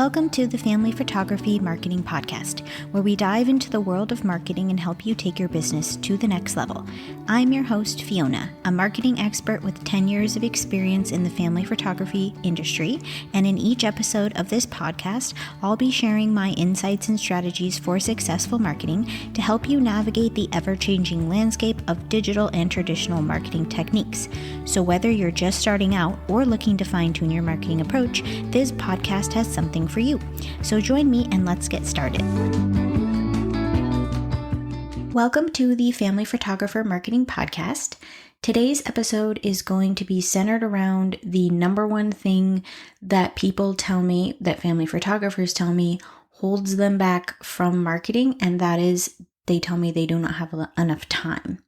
Welcome to the Family Photography Marketing Podcast, where we dive into the world of marketing and help you take your business to the next level. I'm your host, Fiona, a marketing expert with 10 years of experience in the family photography industry, and in each episode of this podcast, I'll be sharing my insights and strategies for successful marketing to help you navigate the ever-changing landscape of digital and traditional marketing techniques. So whether you're just starting out or looking to fine-tune your marketing approach, this podcast has something for you. So join me and let's get started. Welcome to the Family Photographer Marketing Podcast. Today's episode is going to be centered around the number one thing that people tell me, that family photographers tell me, holds them back from marketing, and that is they tell me they do not have enough time.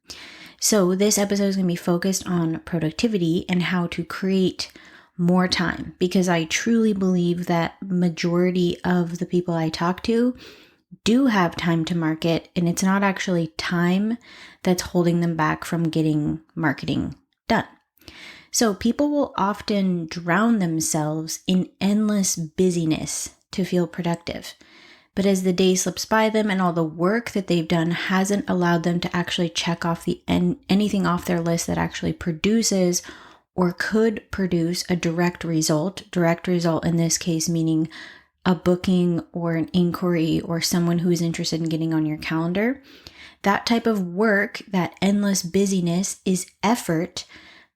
So this episode is going to be focused on productivity and how to create more time, because I truly believe that majority of the people I talk to do have time to market, and it's not actually time that's holding them back from getting marketing done. So people will often drown themselves in endless busyness to feel productive. But as the day slips by them and all the work that they've done hasn't allowed them to actually check off anything off their list that actually produces or could produce a direct result in this case meaning a booking or an inquiry or someone who is interested in getting on your calendar. That type of work, that endless busyness, is effort,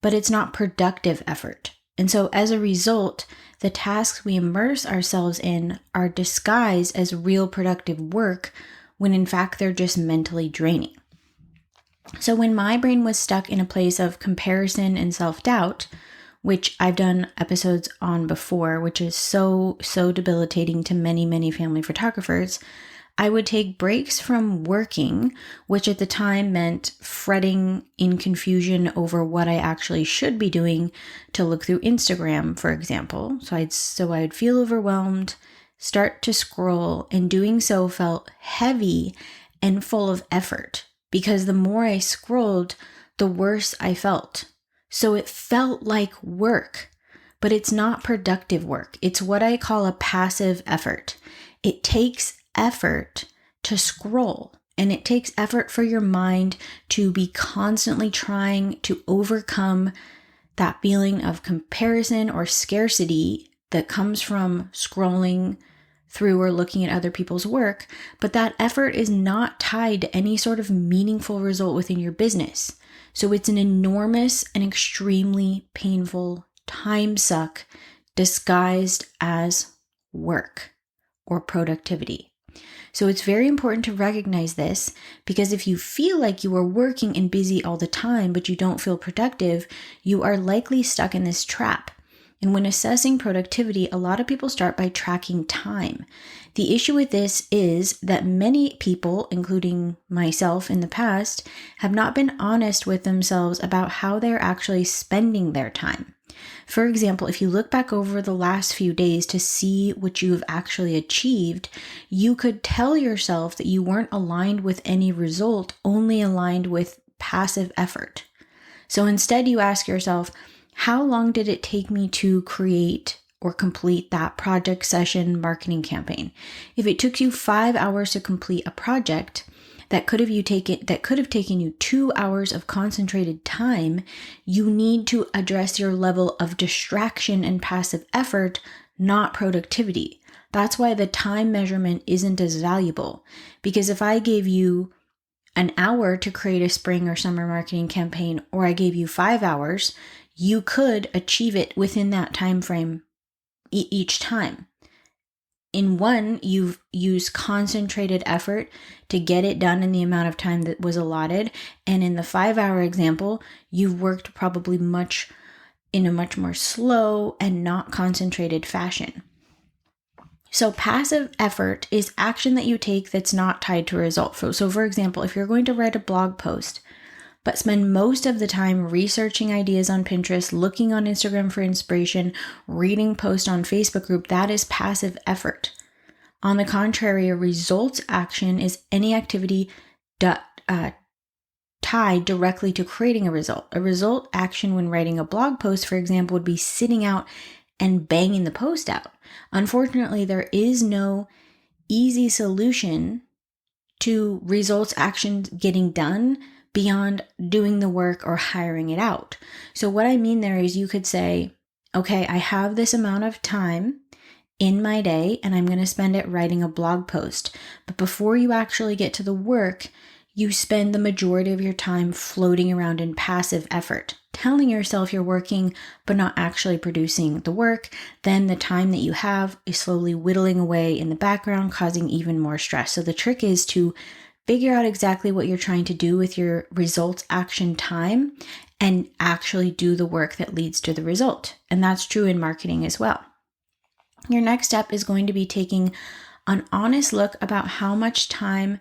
but it's not productive effort. And so as a result, the tasks we immerse ourselves in are disguised as real productive work when in fact they're just mentally draining. So when my brain was stuck in a place of comparison and self-doubt, which I've done episodes on before, which is so debilitating to many family photographers, I would take breaks from working, which at the time meant fretting in confusion over what I actually should be doing, to look through Instagram, for example. So I would feel overwhelmed, start to scroll, and doing so felt heavy and full of effort, because the more I scrolled, the worse I felt. So it felt like work, but it's not productive work. It's what I call a passive effort. It takes effort to scroll, and it takes effort for your mind to be constantly trying to overcome that feeling of comparison or scarcity that comes from scrolling through or looking at other people's work, but that effort is not tied to any sort of meaningful result within your business. So it's an enormous and extremely painful time suck disguised as work or productivity. So it's very important to recognize this, because if you feel like you are working and busy all the time, but you don't feel productive, you are likely stuck in this trap. And when assessing productivity, a lot of people start by tracking time. The issue with this is that many people, including myself in the past, have not been honest with themselves about how they're actually spending their time. For example, if you look back over the last few days to see what you have actually achieved, you could tell yourself that you weren't aligned with any result, only aligned with passive effort. So instead you ask yourself, how long did it take me to create or complete that project session marketing campaign? If it took you 5 hours to complete a project that could have taken you 2 hours of concentrated time, you need to address your level of distraction and passive effort, not productivity. That's why the time measurement isn't as valuable, because if I gave you an hour to create a spring or summer marketing campaign, or I gave you 5 hours, you could achieve it within that time frame each time. In one, you've used concentrated effort to get it done in the amount of time that was allotted. And in the 5-hour example, you've worked probably in a much more slow and not concentrated fashion. So passive effort is action that you take that's not tied to a result. So for example, if you're going to write a blog post, but spend most of the time researching ideas on Pinterest, looking on Instagram for inspiration, reading posts on Facebook group, that is passive effort. On the contrary, a results action is any activity tied directly to creating a result. A result action when writing a blog post, for example, would be sitting out and banging the post out. Unfortunately, there is no easy solution to results actions getting done beyond doing the work or hiring it out. So what I mean there is you could say, okay, I have this amount of time in my day and I'm going to spend it writing a blog post. But before you actually get to the work, you spend the majority of your time floating around in passive effort, telling yourself you're working, but not actually producing the work. Then the time that you have is slowly whittling away in the background, causing even more stress. So the trick is to figure out exactly what you're trying to do with your results action time and actually do the work that leads to the result. And that's true in marketing as well. Your next step is going to be taking an honest look about how much time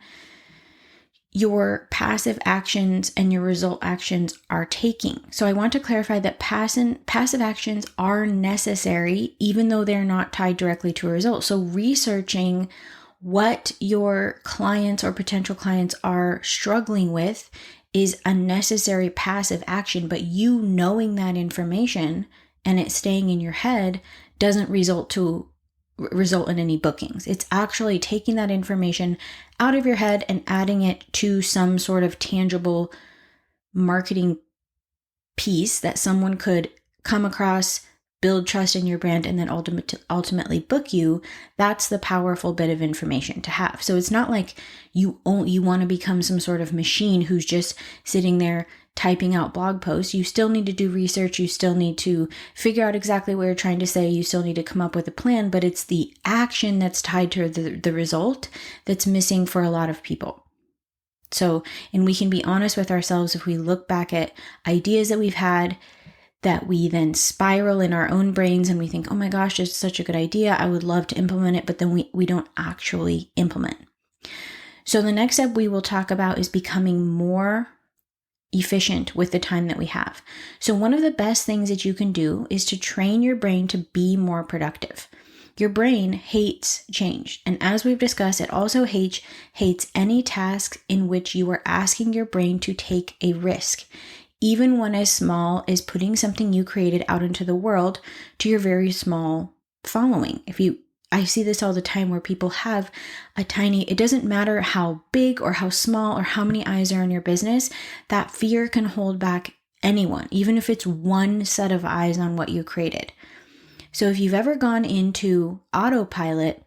your passive actions and your result actions are taking. So I want to clarify that passive actions are necessary, even though they're not tied directly to a result. So researching what your clients or potential clients are struggling with is a necessary passive action, but you knowing that information and it staying in your head doesn't result in any bookings. It's actually taking that information out of your head and adding it to some sort of tangible marketing piece that someone could come across, build trust in your brand, and then ultimately book you. That's the powerful bit of information to have. So it's not like you want to become some sort of machine who's just sitting there typing out blog posts. You still need to do research. You still need to figure out exactly what you're trying to say. You still need to come up with a plan, but it's the action that's tied to the result that's missing for a lot of people. So, and we can be honest with ourselves if we look back at ideas that we've had that we then spiral in our own brains and we think, oh my gosh, it's such a good idea. I would love to implement it, but then we don't actually implement. So the next step we will talk about is becoming more efficient with the time that we have. So one of the best things that you can do is to train your brain to be more productive. Your brain hates change. And as we've discussed, it also hates any task in which you are asking your brain to take a risk, even one as small as putting something you created out into the world to your very small following. I see this all the time where people have it doesn't matter how big or how small or how many eyes are on your business, that fear can hold back anyone, even if it's one set of eyes on what you created. So if you've ever gone into autopilot,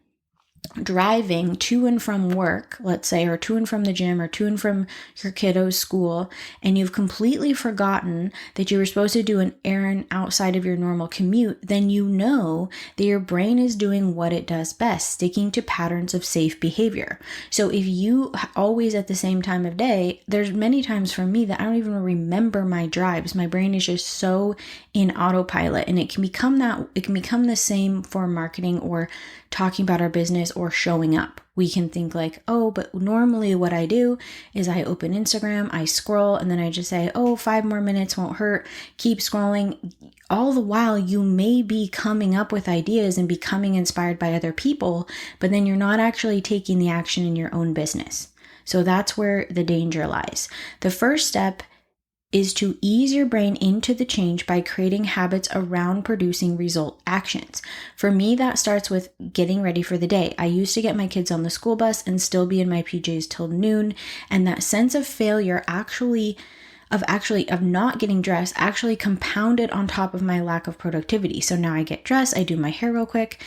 driving to and from work, let's say, or to and from the gym or to and from your kiddo's school, and you've completely forgotten that you were supposed to do an errand outside of your normal commute, then you know that your brain is doing what it does best, sticking to patterns of safe behavior. So if you always at the same time of day, there's many times for me that I don't even remember my drives. My brain is just so in autopilot, and it can become the same for marketing or talking about our business or showing up. We can think like, oh, but normally what I do is I open Instagram, I scroll, and then I just say, oh, 5 more minutes won't hurt, keep scrolling. All the while you may be coming up with ideas and becoming inspired by other people, but then you're not actually taking the action in your own business. So that's where the danger lies. The first step is to ease your brain into the change by creating habits around producing result actions. For me, that starts with getting ready for the day. I used to get my kids on the school bus and still be in my PJs till noon, and that sense of failure of not getting dressed actually compounded on top of my lack of productivity. So now I get dressed, I do my hair real quick,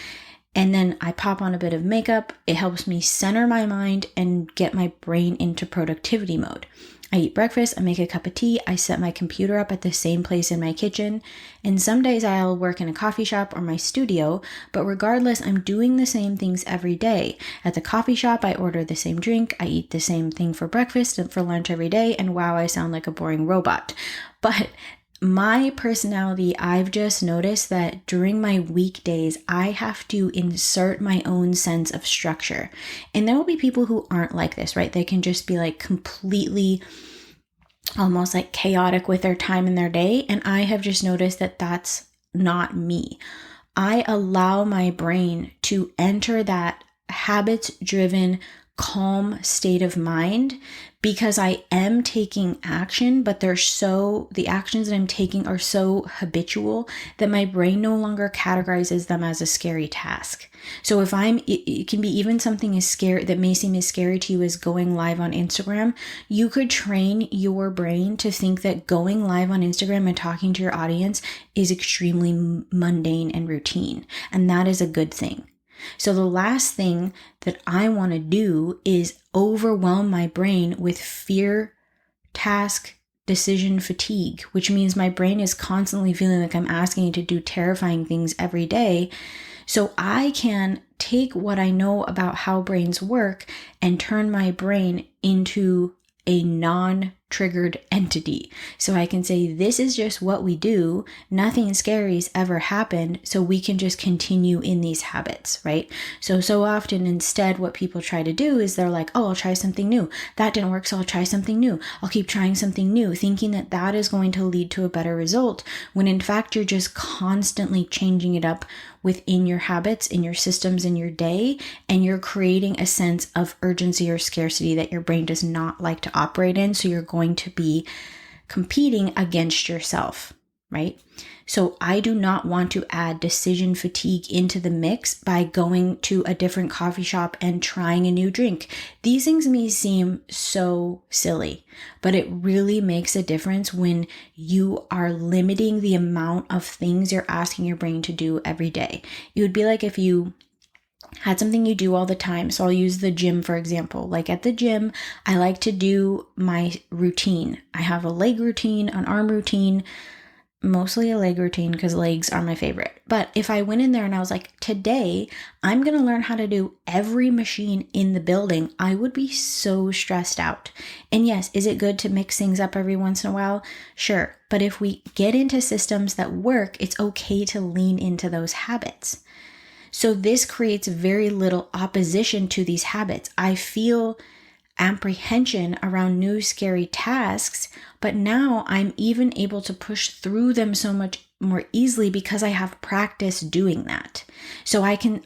and then I pop on a bit of makeup. It helps me center my mind and get my brain into productivity mode. I eat breakfast, I make a cup of tea, I set my computer up at the same place in my kitchen, and some days I'll work in a coffee shop or my studio, but regardless, I'm doing the same things every day. At the coffee shop, I order the same drink, I eat the same thing for breakfast and for lunch every day, and wow, I sound like a boring robot. But my personality, I've just noticed that during my weekdays, I have to insert my own sense of structure. And there will be people who aren't like this, right? They can just be like completely almost like chaotic with their time in their day. And I have just noticed that that's not me. I allow my brain to enter that habits-driven, calm state of mind because I am taking action, but the actions that I'm taking are so habitual that my brain no longer categorizes them as a scary task. So if it can be even something as scary that may seem as scary to you as going live on Instagram, you could train your brain to think that going live on Instagram and talking to your audience is extremely mundane and routine. And that is a good thing. So the last thing that I want to do is overwhelm my brain with fear, task, decision fatigue, which means my brain is constantly feeling like I'm asking it to do terrifying things every day. So I can take what I know about how brains work and turn my brain into a non-triggered entity. So I can say, this is just what we do. Nothing scary's ever happened. So we can just continue in these habits, right? So often instead what people try to do is they're like, oh, I'll try something new. That didn't work, so I'll try something new. I'll keep trying something new, thinking that that is going to lead to a better result, when in fact you're just constantly changing it up within your habits, in your systems, in your day, and you're creating a sense of urgency or scarcity that your brain does not like to operate in. So you're going to be competing against yourself, right? So I do not want to add decision fatigue into the mix by going to a different coffee shop and trying a new drink. These things may seem so silly, but it really makes a difference when you are limiting the amount of things you're asking your brain to do every day. It would be like if you had something you do all the time. So I'll use the gym, for example. Like at the gym, I like to do my routine. I have a leg routine, an arm routine, mostly a leg routine because legs are my favorite. But if I went in there and I was like, today I'm going to learn how to do every machine in the building, I would be so stressed out. And yes, is it good to mix things up every once in a while? Sure. But if we get into systems that work, it's okay to lean into those habits. So this creates very little opposition to these habits. I feel apprehension around new scary tasks, but now I'm even able to push through them so much more easily because I have practice doing that. So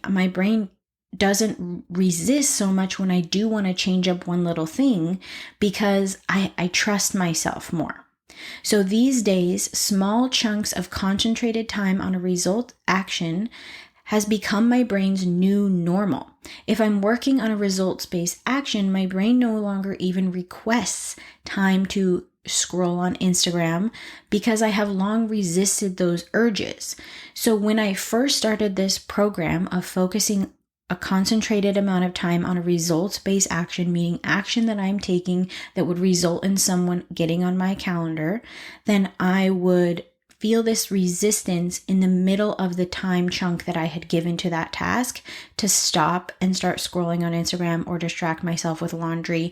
my brain doesn't resist so much when I do want to change up one little thing because I trust myself more. So these days, small chunks of concentrated time on a result action has become my brain's new normal. If I'm working on a results-based action, my brain no longer even requests time to scroll on Instagram because I have long resisted those urges. So when I first started this program of focusing a concentrated amount of time on a results-based action, meaning action that I'm taking that would result in someone getting on my calendar, then I would feel this resistance in the middle of the time chunk that I had given to that task to stop and start scrolling on Instagram or distract myself with laundry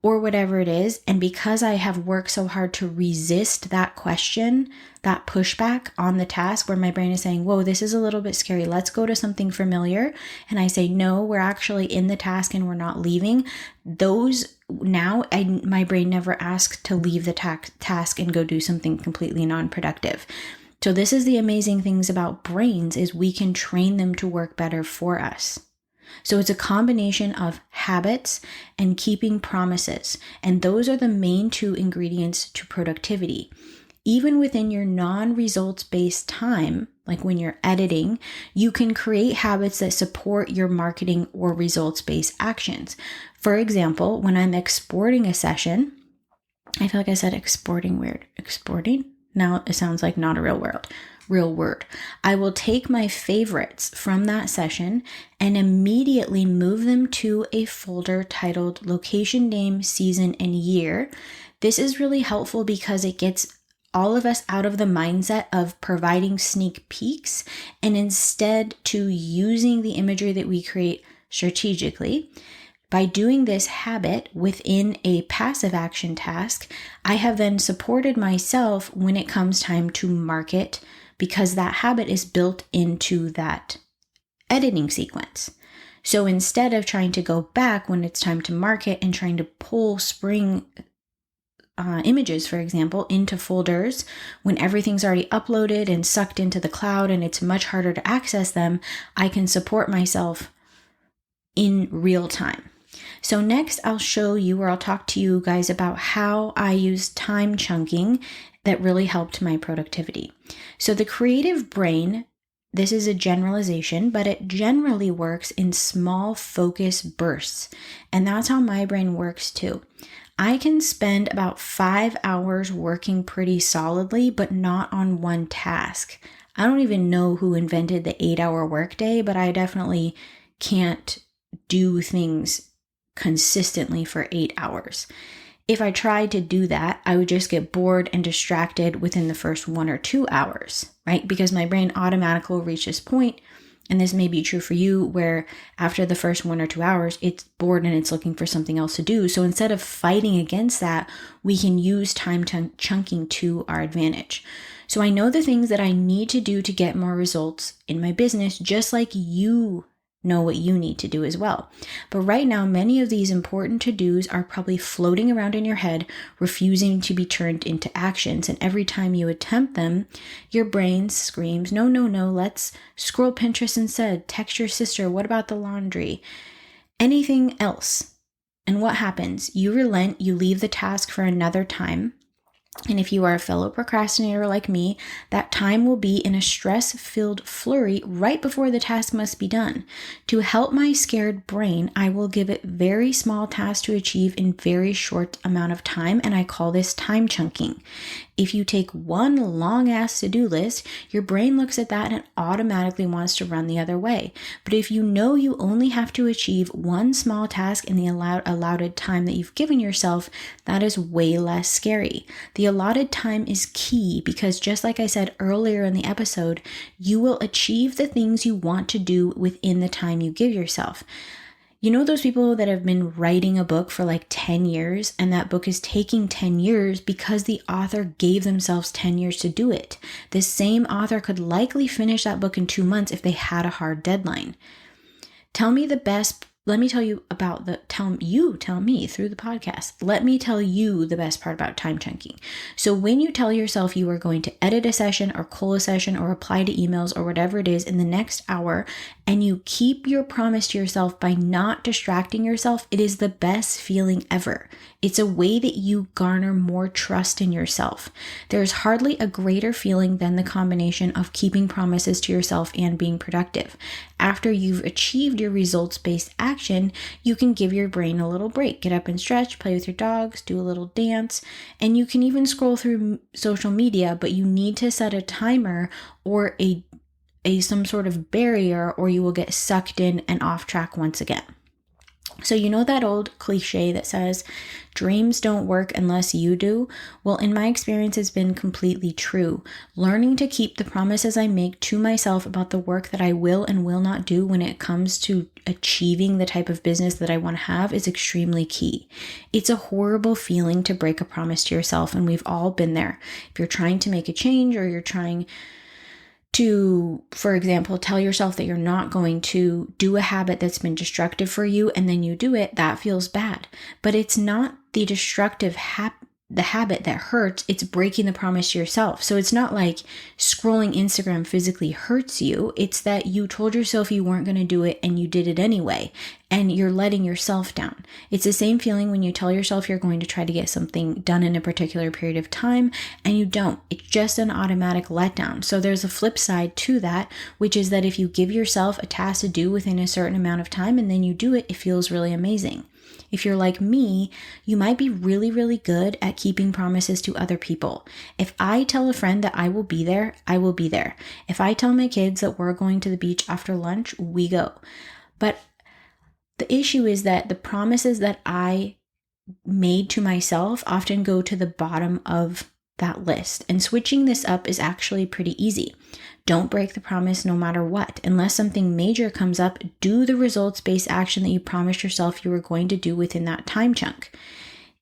or whatever it is. And because I have worked so hard to resist that question, that pushback on the task where my brain is saying, whoa, this is a little bit scary. Let's go to something familiar. And I say, no, we're actually in the task and we're not leaving. My brain never asks to leave the task and go do something completely non-productive. So this is the amazing things about brains is we can train them to work better for us. So it's a combination of habits and keeping promises. And those are the main two ingredients to productivity. Even within your non-results-based time, like when you're editing, you can create habits that support your marketing or results-based actions. For example, when I'm exporting a session, I feel like I said exporting weird. Exporting? Now it sounds like not a real word. I will take my favorites from that session and immediately move them to a folder titled location name, season, and year. This is really helpful because it gets all of us out of the mindset of providing sneak peeks and instead to using the imagery that we create strategically. By doing this habit within a passive action task, I have then supported myself when it comes time to market because that habit is built into that editing sequence. So instead of trying to go back when it's time to market and trying to pull spring images, for example, into folders when everything's already uploaded and sucked into the cloud and it's much harder to access them, I can support myself in real time. So next I'll show you, or I'll talk to you guys about how I use time chunking that really helped my productivity. So the creative brain, this is a generalization, but it generally works in small focus bursts. And that's how my brain works too. I can spend about 5 hours working pretty solidly, but not on one task. I don't even know who invented the 8-hour workday, but I definitely can't do things consistently for 8 hours. If I tried to do that, I would just get bored and distracted within the first 1 or 2 hours, right? Because my brain automatically will reach this point, and this may be true for you, where after the first 1 or 2 hours, it's bored and it's looking for something else to do. So instead of fighting against that, we can use time chunking to our advantage. So I know the things that I need to do to get more results in my business, just like you know what you need to do as well. But right now, many of these important to-dos are probably floating around in your head, refusing to be turned into actions. And every time you attempt them, your brain screams, no, let's scroll Pinterest instead, text your sister, what about the laundry? Anything else. And what happens? You relent, you leave the task for another time. And if you are a fellow procrastinator like me, that time will be in a stress-filled flurry right before the task must be done. To help my scared brain, I will give it very small tasks to achieve in very short amount of time, and I call this time chunking. If you take one long-ass to-do list, your brain looks at that and automatically wants to run the other way. But if you know you only have to achieve one small task in the allotted time that you've given yourself, that is way less scary. The allotted time is key because, just like I said earlier in the episode, you will achieve the things you want to do within the time you give yourself. You know those people that have been writing a book for like 10 years and that book is taking 10 years because the author gave themselves 10 years to do it. The same author could likely finish that book in 2 months if they had a hard deadline. Let me tell you about tell me through the podcast. Let me tell you the best part about time chunking. So when you tell yourself you are going to edit a session or call a session or reply to emails or whatever it is in the next hour, and you keep your promise to yourself by not distracting yourself, it is the best feeling ever. It's a way that you garner more trust in yourself. There's hardly a greater feeling than the combination of keeping promises to yourself and being productive. After you've achieved your results-based action, you can give your brain a little break. Get up and stretch, play with your dogs, do a little dance, and you can even scroll through social media, but you need to set a timer or some sort of barrier, or you will get sucked in and off track once again. So you know that old cliche that says, dreams don't work unless you do? Well, in my experience, it's been completely true. Learning to keep the promises I make to myself about the work that I will and will not do when it comes to achieving the type of business that I want to have is extremely key. It's a horrible feeling to break a promise to yourself, and we've all been there. If you're trying to make a change, or you're trying to, for example, tell yourself that you're not going to do a habit that's been destructive for you, and then you do it, that feels bad. But it's not the destructive the habit that hurts, it's breaking the promise to yourself. So it's not like scrolling Instagram physically hurts you. It's that you told yourself you weren't going to do it and you did it anyway, and you're letting yourself down. It's the same feeling when you tell yourself you're going to try to get something done in a particular period of time and you don't. It's just an automatic letdown. So there's a flip side to that, which is that if you give yourself a task to do within a certain amount of time and then you do it, it feels really amazing. If you're like me, you might be really, really good at keeping promises to other people. If I tell a friend that I will be there, I will be there. If I tell my kids that we're going to the beach after lunch, we go. But the issue is that the promises that I made to myself often go to the bottom of that list. And switching this up is actually pretty easy. Don't break the promise no matter what. Unless something major comes up, do the results-based action that you promised yourself you were going to do within that time chunk.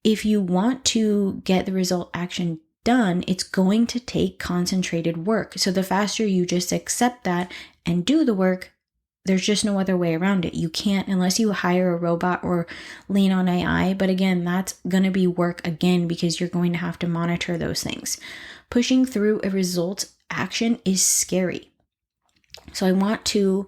If you want to get the result action done, it's going to take concentrated work. So the faster you just accept that and do the work, there's just no other way around it. You can't, unless you hire a robot or lean on AI. But again, that's going to be work again, because you're going to have to monitor those things. Pushing through a results action is scary. So I want to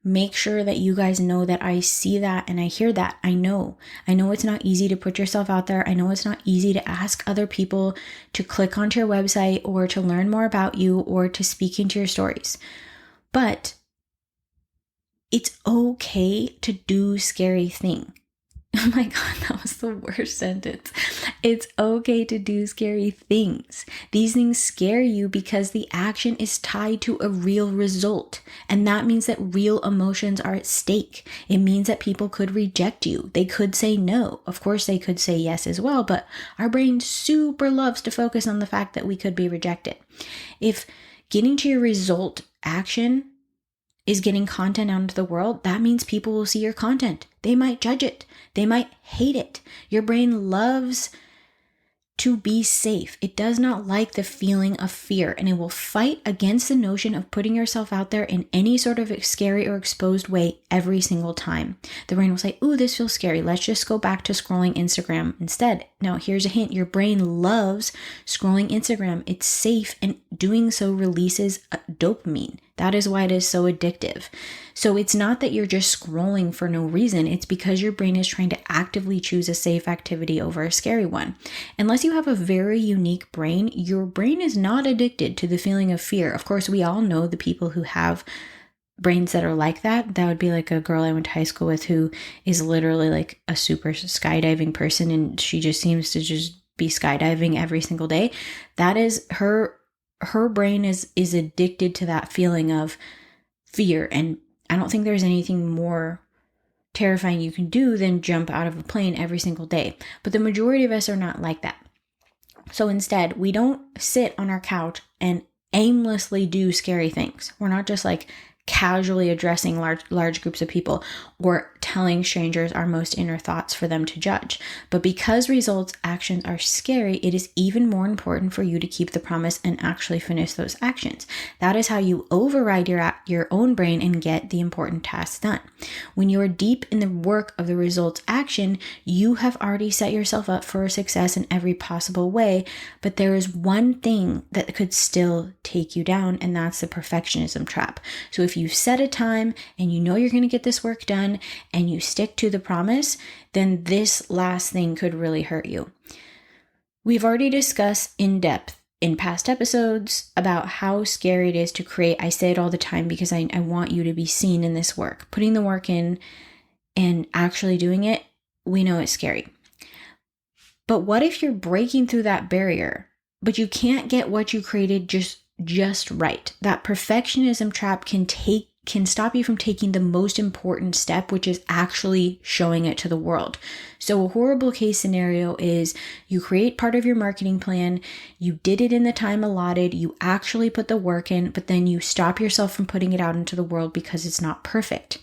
make sure that you guys know that I see that and I hear that. I know it's not easy to put yourself out there. I know it's not easy to ask other people to click onto your website or to learn more about you or to speak into your stories. But it's okay to do scary things. Oh my God, that was the worst sentence. It's okay to do scary things. These things scare you because the action is tied to a real result. And that means that real emotions are at stake. It means that people could reject you. They could say no. Of course, they could say yes as well, but our brain super loves to focus on the fact that we could be rejected. If getting to your result action is getting content out into the world, that means people will see your content. They might judge it. They might hate it. Your brain loves to be safe. It does not like the feeling of fear, and it will fight against the notion of putting yourself out there in any sort of scary or exposed way every single time. The brain will say, ooh, this feels scary. Let's just go back to scrolling Instagram instead. Now, here's a hint. Your brain loves scrolling Instagram. It's safe, and doing so releases dopamine. That is why it is so addictive. So it's not that you're just scrolling for no reason. It's because your brain is trying to actively choose a safe activity over a scary one. Unless you have a very unique brain, your brain is not addicted to the feeling of fear. Of course, we all know the people who have brains that are like that. That would be like a girl I went to high school with who is literally like a super skydiving person, and she just seems to just be skydiving every single day. That is her brain is addicted to that feeling of fear. And I don't think there's anything more terrifying you can do than jump out of a plane every single day. But the majority of us are not like that. So instead, we don't sit on our couch and aimlessly do scary things. We're not just like casually addressing large groups of people or telling strangers our most inner thoughts for them to judge. But because results actions are scary, it is even more important for you to keep the promise and actually finish those actions. That is how you override your own brain and get the important tasks done. When you are deep in the work of the results action, you have already set yourself up for success in every possible way, but there is one thing that could still take you down, and that's the perfectionism trap. So if you set a time and you know you're going to get this work done and you stick to the promise, then this last thing could really hurt you. We've already discussed in depth in past episodes about how scary it is to create. I say it all the time because I want you to be seen in this work. Putting the work in and actually doing it, we know it's scary. But what if you're breaking through that barrier, but you can't get what you created just right? That perfectionism trap can stop you from taking the most important step, which is actually showing it to the world. So a horrible case scenario is you create part of your marketing plan, you did it in the time allotted, you actually put the work in, but then you stop yourself from putting it out into the world because it's not perfect.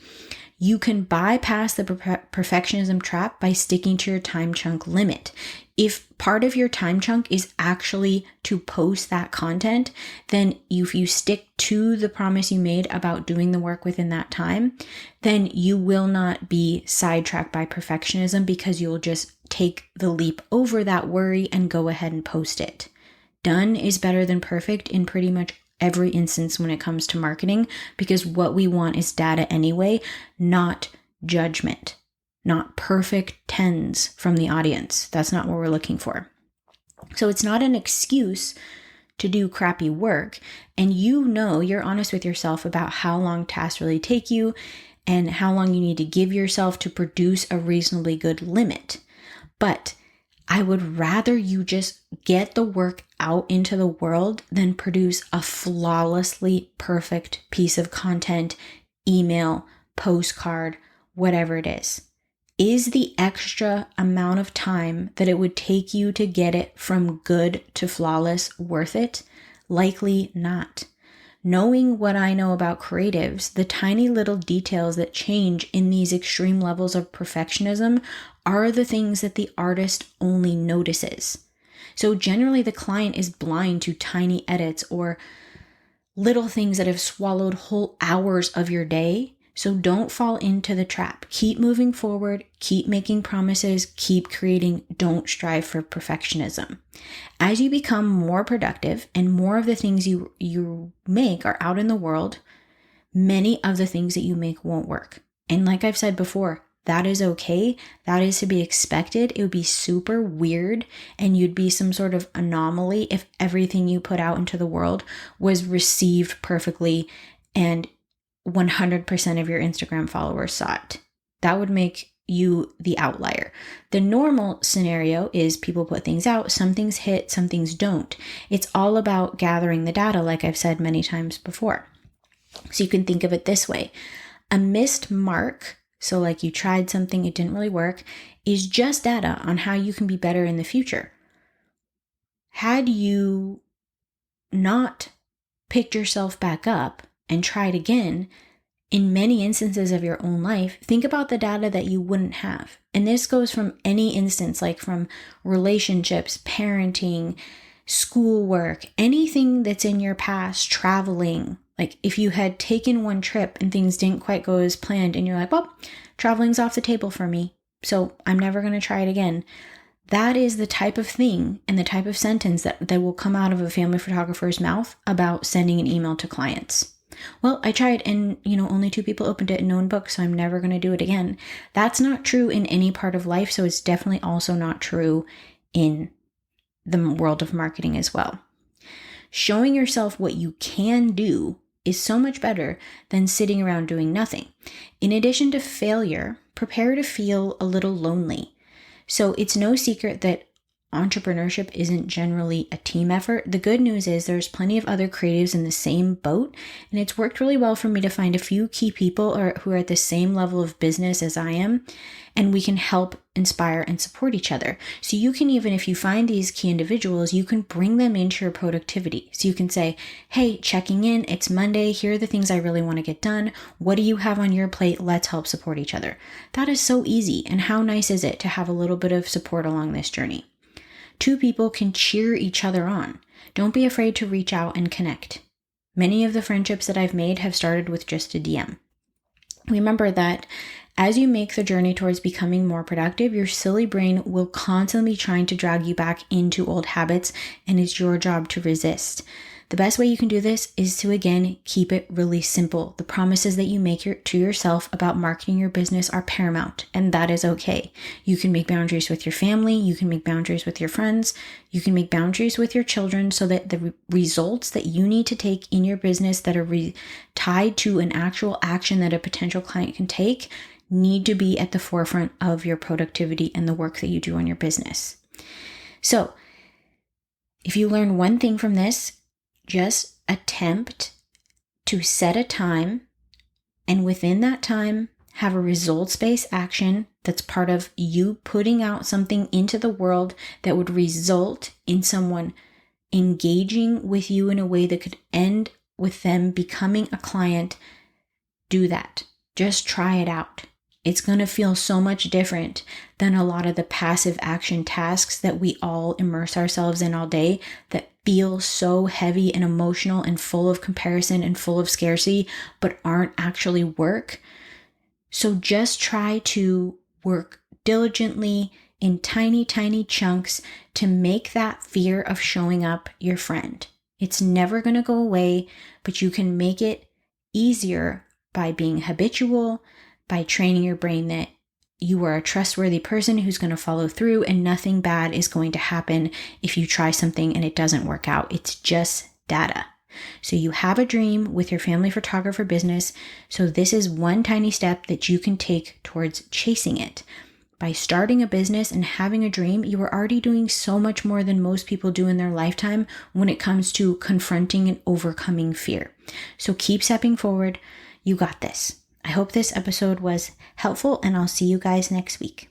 You can bypass the perfectionism trap by sticking to your time chunk limit. If part of your time chunk is actually to post that content, then if you stick to the promise you made about doing the work within that time, then you will not be sidetracked by perfectionism because you'll just take the leap over that worry and go ahead and post it. Done is better than perfect in pretty much every instance when it comes to marketing, because what we want is data anyway, not judgment, not perfect tens from the audience. That's not what we're looking for. So it's not an excuse to do crappy work. And you're honest with yourself about how long tasks really take you and how long you need to give yourself to produce a reasonably good limit. But I would rather you just get the work out into the world than produce a flawlessly perfect piece of content, email, postcard, whatever it is. Is the extra amount of time that it would take you to get it from good to flawless worth it? Likely not. Knowing what I know about creatives, the tiny little details that change in these extreme levels of perfectionism are the things that the artist only notices. So generally the client is blind to tiny edits or little things that have swallowed whole hours of your day. So don't fall into the trap. Keep moving forward, keep making promises, keep creating, don't strive for perfectionism. As you become more productive and more of the things you make are out in the world, many of the things that you make won't work. And like I've said before, that is okay. That is to be expected. It would be super weird and you'd be some sort of anomaly if everything you put out into the world was received perfectly and 100% of your Instagram followers saw it. That would make you the outlier. The normal scenario is people put things out, some things hit, some things don't. It's all about gathering the data, like I've said many times before. So you can think of it this way. A missed mark, so like you tried something, it didn't really work, is just data on how you can be better in the future. Had you not picked yourself back up and tried again, in many instances of your own life, think about the data that you wouldn't have. And this goes from any instance, like from relationships, parenting, schoolwork, anything that's in your past, traveling. Like if you had taken one trip and things didn't quite go as planned and you're like, well, traveling's off the table for me, so I'm never going to try it again. That is the type of thing and the type of sentence that will come out of a family photographer's mouth about sending an email to clients. Well, I tried and, only 2 people opened it and no one booked, so I'm never going to do it again. That's not true in any part of life, so it's definitely also not true in the world of marketing as well. Showing yourself what you can do is so much better than sitting around doing nothing. In addition to failure, prepare to feel a little lonely. So it's no secret that entrepreneurship isn't generally a team effort. The good news is there's plenty of other creatives in the same boat, and it's worked really well for me to find a few key people who are at the same level of business as I am, and we can help inspire and support each other. So you can even, if you find these key individuals, you can bring them into your productivity. So you can say, hey, checking in, it's Monday, here are the things I really want to get done. What do you have on your plate? Let's help support each other. That is so easy, and how nice is it to have a little bit of support along this journey? 2 people can cheer each other on. Don't be afraid to reach out and connect. Many of the friendships that I've made have started with just a DM. Remember that as you make the journey towards becoming more productive, your silly brain will constantly be trying to drag you back into old habits, and it's your job to resist. The best way you can do this is to, again, keep it really simple. The promises that you make to yourself about marketing your business are paramount, and that is okay. You can make boundaries with your family. You can make boundaries with your friends. You can make boundaries with your children so that the results that you need to take in your business that are tied to an actual action that a potential client can take need to be at the forefront of your productivity and the work that you do on your business. So if you learn one thing from this, just attempt to set a time, and within that time, have a results-based action that's part of you putting out something into the world that would result in someone engaging with you in a way that could end with them becoming a client. Do that. Just try it out. It's going to feel so much different than a lot of the passive action tasks that we all immerse ourselves in all day that feel so heavy and emotional and full of comparison and full of scarcity, but aren't actually work. So just try to work diligently in tiny, tiny chunks to make that fear of showing up your friend. It's never going to go away, but you can make it easier by being habitual, by training your brain that you are a trustworthy person who's going to follow through, and nothing bad is going to happen if you try something and it doesn't work out. It's just data. So you have a dream with your family photographer business. So this is one tiny step that you can take towards chasing it. By starting a business and having a dream, you are already doing so much more than most people do in their lifetime when it comes to confronting and overcoming fear. So keep stepping forward. You got this. I hope this episode was helpful, and I'll see you guys next week.